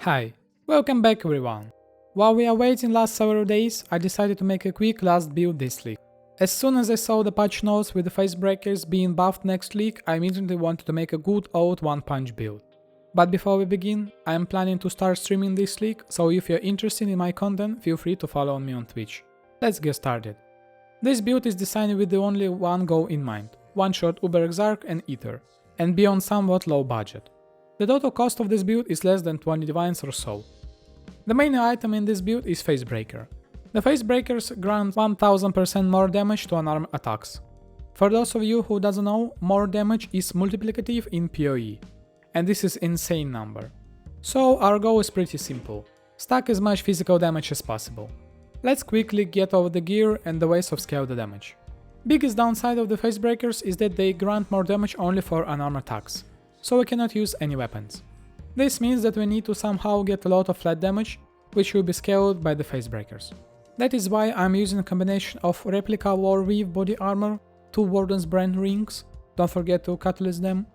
Hi, welcome back everyone. While we are waiting last several days, I decided to make a quick last build this league. As soon as I saw the patch notes with the face breakers being buffed next league, I immediately wanted to make a good old one-punch build. But before we begin, I am planning to start streaming this league, so if you're interested in my content, feel free to follow me on Twitch. Let's get started. This build is designed with the only one goal in mind: one-shot Berserk and Ether, and be on somewhat low budget. The total cost of this build is less than 20 divines or so. The main item in this build is Facebreaker. The Facebreakers grant 1000% more damage to unarmed attacks. For those of you who doesn't know, more damage is multiplicative in PoE, and this is insane number. So our goal is pretty simple: stack as much physical damage as possible. Let's quickly get over the gear and the ways of scale the damage. Biggest downside of the Facebreakers is that they grant more damage only for unarmed attacks, so we cannot use any weapons. This means that we need to somehow get a lot of flat damage, which will be scaled by the Facebreakers. That is why I'm using a combination of replica Warweave body armor, 2 Warden's Brand rings, don't forget to catalyst them,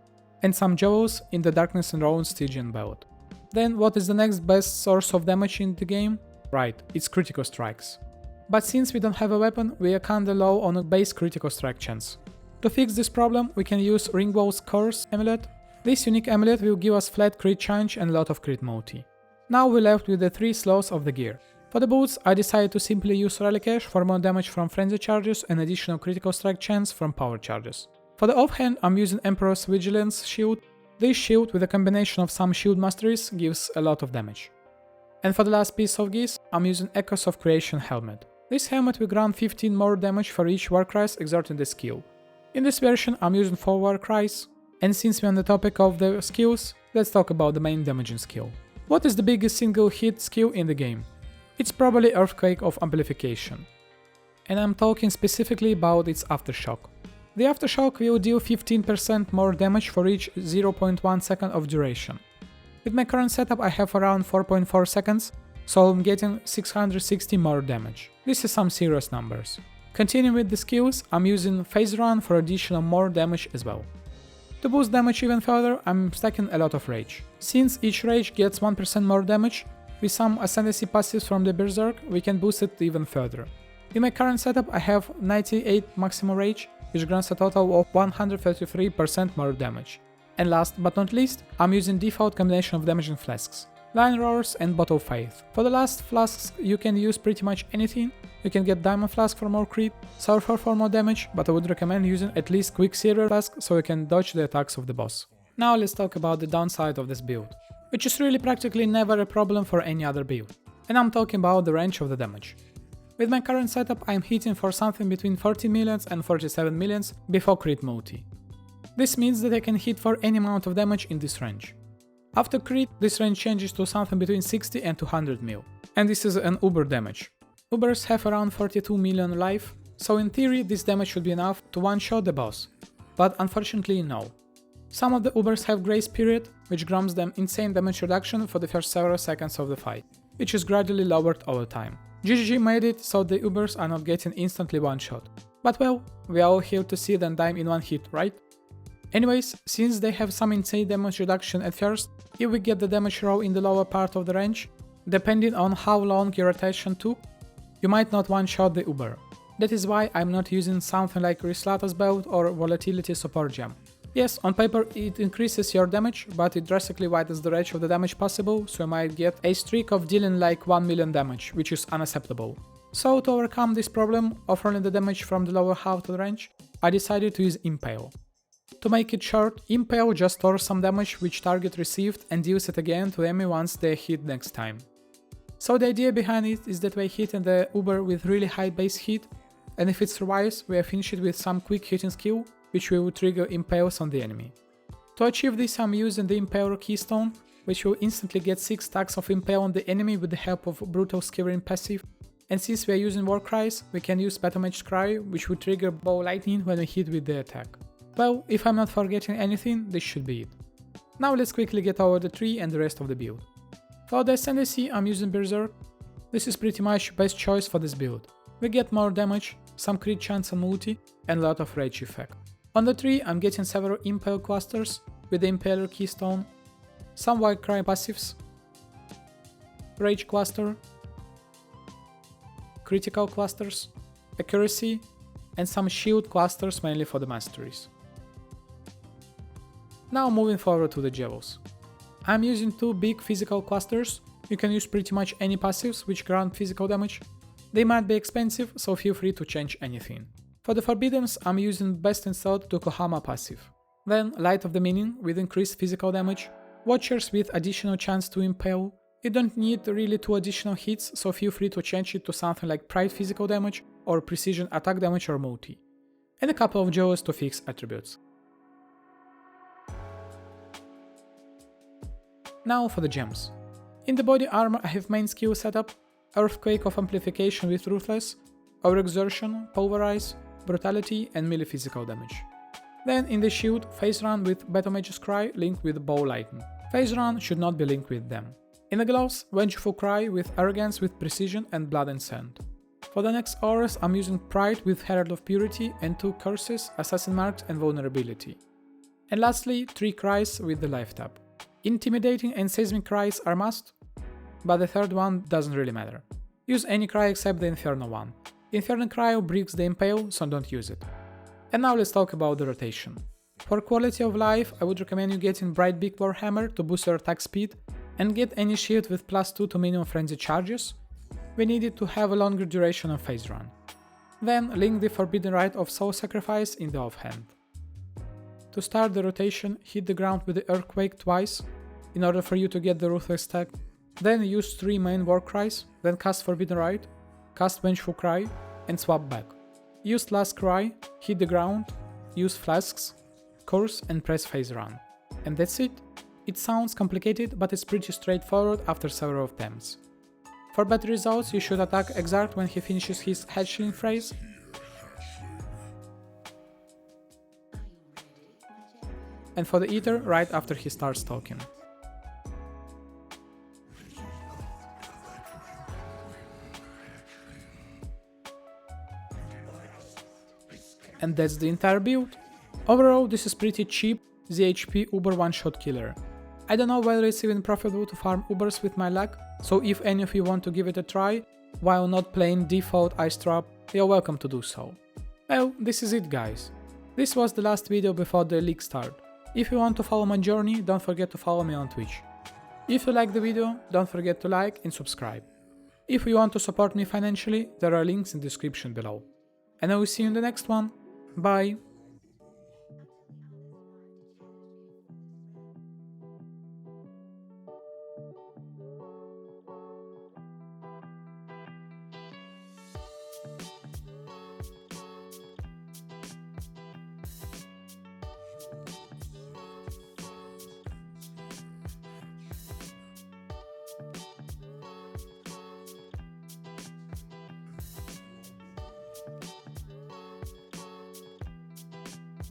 and some jewels in the Darkness and Rowan Stygian belt. Then what is the next best source of damage in the game? Right, it's critical strikes. But since we don't have a weapon, we are kinda low on a base critical strike chance. To fix this problem, we can use Ringwall's Curse amulet. This unique amulet will give us flat crit chance and a lot of crit multi. Now we're left with the 3 slots of the gear. For the boots, I decided to simply use Relic Ash for more damage from frenzy charges and additional critical strike chance from power charges. For the offhand, I'm using Emperor's Vigilance shield. This shield with a combination of some shield masteries gives a lot of damage. And for the last piece of geese, I'm using Echoes of Creation helmet. This helmet will grant 15 more damage for each Warcries exerting the skill. In this version, I'm using 4 Warcries. And since we're on the topic of the skills, let's talk about the main damaging skill. What is the biggest single hit skill in the game? It's probably Earthquake of Amplification. And I'm talking specifically about its Aftershock. The Aftershock will deal 15% more damage for each 0.1 second of duration. With my current setup I have around 4.4 seconds, so I'm getting 660 more damage. This is some serious numbers. Continuing with the skills, I'm using Phase Run for additional more damage as well. To boost damage even further, I'm stacking a lot of Rage. Since each Rage gets 1% more damage, with some Ascendancy passives from the Berserk, we can boost it even further. In my current setup I have 98 maximum Rage, which grants a total of 133% more damage. And last but not least, I'm using default combination of damaging flasks: Lion Roars and Bottle of Faith. For the last flasks you can use pretty much anything. You can get Diamond Flask for more crit, Sulfur for more damage, but I would recommend using at least Quicksilver Flask so you can dodge the attacks of the boss. Now let's talk about the downside of this build, which is really practically never a problem for any other build, and I'm talking about the range of the damage. With my current setup I'm hitting for something between 14 millions and 47 millions before crit multi. This means that I can hit for any amount of damage in this range. After crit, this range changes to something between 60 and 200 mil, and this is an Uber damage. Ubers have around 42 million life, so in theory this damage should be enough to one-shot the boss, but unfortunately no. Some of the Ubers have grace period, which grants them insane damage reduction for the first several seconds of the fight, which is gradually lowered over time. GGG made it so the Ubers are not getting instantly one-shot, but well, we are all here to see them die in one hit, right? Anyways, since they have some insane damage reduction at first, if we get the damage roll in the lower part of the range, depending on how long your rotation took, you might not one-shot the Uber. That is why I'm not using something like Rislata's Belt or Volatility Support Gem. Yes, on paper it increases your damage, but it drastically widens the range of the damage possible, so you might get a streak of dealing like 1 million damage, which is unacceptable. So to overcome this problem of running the damage from the lower half of the range, I decided to use Impale. To make it short, Impale just stores some damage which target received and deals it again to enemy once they hit next time. So the idea behind it is that we're hitting the Uber with really high base hit, and if it survives, we finish it with some quick hitting skill, which will trigger Impales on the enemy. To achieve this, I'm using the Impaler Keystone, which will instantly get 6 stacks of Impale on the enemy with the help of Brutal Skewering passive, and since we are using Warcries, we can use Battle Mage Cry, which will trigger Ball Lightning when we hit with the attack. Well, if I'm not forgetting anything, this should be it. Now let's quickly get over the tree and the rest of the build. For the Ascendancy, I'm using Berserk. This is pretty much best choice for this build. We get more damage, some crit chance and multi, and a lot of rage effect. On the tree, I'm getting several Impale clusters with the Impaler Keystone, some Warcry passives, Rage cluster, critical clusters, accuracy, and some shield clusters mainly for the masteries. Now moving forward to the jewels. I'm using 2 big physical clusters. You can use pretty much any passives which grant physical damage. They might be expensive, so feel free to change anything. For the Forbiddens, I'm using Best in Thought Yokohama passive. Then Light of the Meaning with increased physical damage, Watchers with additional chance to impale. You don't need really 2 additional hits, so feel free to change it to something like Pride physical damage or Precision attack damage or multi. And a couple of jewels to fix attributes. Now for the gems. In the body armor I have main skill setup, Earthquake of Amplification with Ruthless, Overexertion, Pulverize, Brutality and melee physical damage. Then in the shield, Phase Run with Battle Mage's Cry linked with Bow Lighten. Phase Run should not be linked with them. In the gloves, Vengeful Cry with Arrogance with Precision and Blood and Sand. For the next auras I'm using Pride with Herald of Purity and 2 Curses, Assassin Marks and Vulnerability. And lastly, 3 Cries with the Life Tap. Intimidating and Seismic Cries are must, but the third one doesn't really matter. Use any cry except the Inferno one. Inferno Cryo breaks the Impale, so don't use it. And now let's talk about the rotation. For quality of life, I would recommend you getting Bright Big Warhammer to boost your attack speed, and get any shield with +2 to minimum frenzy charges. We need it to have a longer duration of phase run. Then link the Forbidden Rite of Soul Sacrifice in the offhand. To start the rotation, hit the ground with the Earthquake twice, in order for you to get the Ruthless stack. Then use 3 main War Cries, then cast Forbidden Rite, cast Vengeful Cry, and swap back. Use Last Cry, hit the ground, use Flasks, Curse and press phase run. And that's it. It sounds complicated, but it's pretty straightforward after several attempts. For better results, you should attack Exarch when he finishes his Hatchling phrase, and for the Eater right after he starts talking. And that's the entire build. Overall, this is pretty cheap ZhP Uber one-shot killer. I don't know whether it's even profitable to farm Ubers with my luck, so if any of you want to give it a try, while not playing default Ice Trap, you're welcome to do so. Well, this is it guys. This was the last video before the league start. If you want to follow my journey, don't forget to follow me on Twitch. If you like the video, don't forget to like and subscribe. If you want to support me financially, there are links in the description below. And I will see you in the next one. Bye!